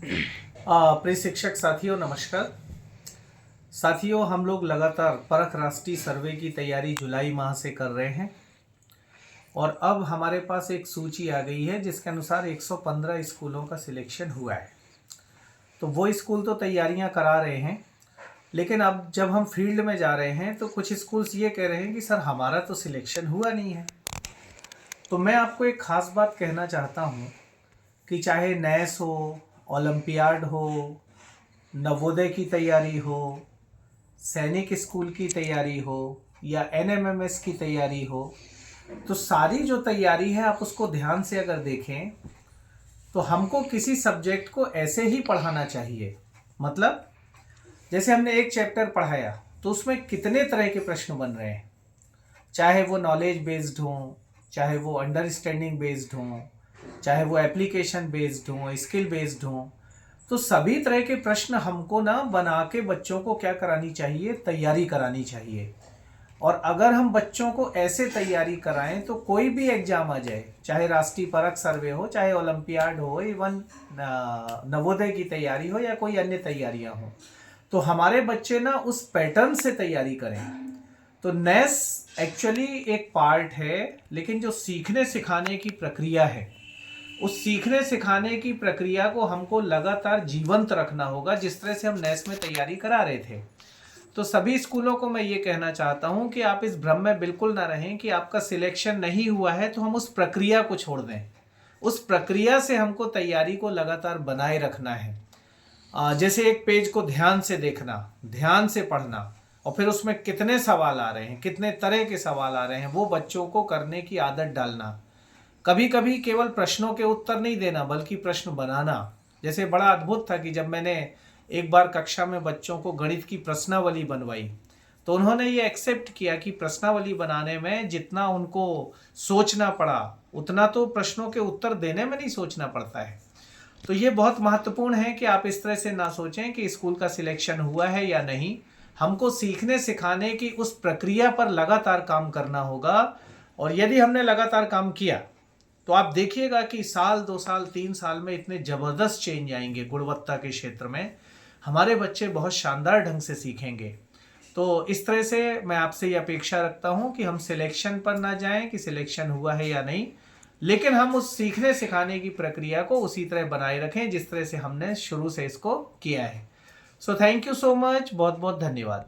प्रिय शिक्षक साथियों नमस्कार। साथियों, हम लोग लगातार परख राष्ट्रीय सर्वे की तैयारी जुलाई माह से कर रहे हैं और अब हमारे पास एक सूची आ गई है जिसके अनुसार 115 स्कूलों का सिलेक्शन हुआ है। तो वो स्कूल तो तैयारियां करा रहे हैं, लेकिन अब जब हम फील्ड में जा रहे हैं तो कुछ स्कूल्स ये कह रहे हैं कि सर हमारा तो सिलेक्शन हुआ नहीं है। तो मैं आपको एक ख़ास बात कहना चाहता हूँ कि चाहे नैस हो, ओलंपियाड हो, नवोदय की तैयारी हो, सैनिक स्कूल की तैयारी हो या एनएमएमएस की तैयारी हो, तो सारी जो तैयारी है आप उसको ध्यान से अगर देखें तो हमको किसी सब्जेक्ट को ऐसे ही पढ़ाना चाहिए। मतलब जैसे हमने एक चैप्टर पढ़ाया तो उसमें कितने तरह के प्रश्न बन रहे हैं, चाहे वो नॉलेज बेस्ड हों, चाहे वो अंडरस्टैंडिंग बेस्ड हों, चाहे वो एप्लीकेशन बेस्ड हों, स्किल बेस्ड हों, तो सभी तरह के प्रश्न हमको ना बना के बच्चों को क्या करानी चाहिए, तैयारी करानी चाहिए। और अगर हम बच्चों को ऐसे तैयारी कराएं तो कोई भी एग्जाम आ जाए, चाहे राष्ट्रीय परख सर्वे हो, चाहे ओलंपियाड हो, इवन नवोदय की तैयारी हो या कोई अन्य तैयारियां हो, तो हमारे बच्चे ना उस पैटर्न से तैयारी करें। तो नेस एक्चुअली एक पार्ट है, लेकिन जो सीखने सिखाने की प्रक्रिया है उस सीखने सिखाने की प्रक्रिया को हमको लगातार जीवंत रखना होगा, जिस तरह से हम नेस में तैयारी करा रहे थे। तो सभी स्कूलों को मैं ये कहना चाहता हूँ कि आप इस भ्रम में बिल्कुल ना रहें कि आपका सिलेक्शन नहीं हुआ है तो हम उस प्रक्रिया को छोड़ दें। उस प्रक्रिया से हमको तैयारी को लगातार बनाए रखना है। जैसे एक पेज को ध्यान से देखना, ध्यान से पढ़ना, और फिर उसमें कितने सवाल आ रहे हैं, कितने तरह के सवाल आ रहे हैं, वो बच्चों को करने की आदत डालना। कभी कभी केवल प्रश्नों के उत्तर नहीं देना बल्कि प्रश्न बनाना। जैसे बड़ा अद्भुत था कि जब मैंने एक बार कक्षा में बच्चों को गणित की प्रश्नावली बनवाई तो उन्होंने ये एक्सेप्ट किया कि प्रश्नावली बनाने में जितना उनको सोचना पड़ा उतना तो प्रश्नों के उत्तर देने में नहीं सोचना पड़ता है। तो ये बहुत महत्वपूर्ण है कि आप इस तरह से ना सोचें कि स्कूल का सिलेक्शन हुआ है या नहीं। हमको सीखने सिखाने की उस प्रक्रिया पर लगातार काम करना होगा, और यदि हमने लगातार काम किया तो आप देखिएगा कि साल 2 साल 3 साल में इतने ज़बरदस्त चेंज आएंगे गुणवत्ता के क्षेत्र में। हमारे बच्चे बहुत शानदार ढंग से सीखेंगे। तो इस तरह से मैं आपसे ये अपेक्षा रखता हूँ कि हम सिलेक्शन पर ना जाएं कि सिलेक्शन हुआ है या नहीं, लेकिन हम उस सीखने सिखाने की प्रक्रिया को उसी तरह बनाए रखें जिस तरह से हमने शुरू से इसको किया है। So thank you so much, बहुत बहुत धन्यवाद।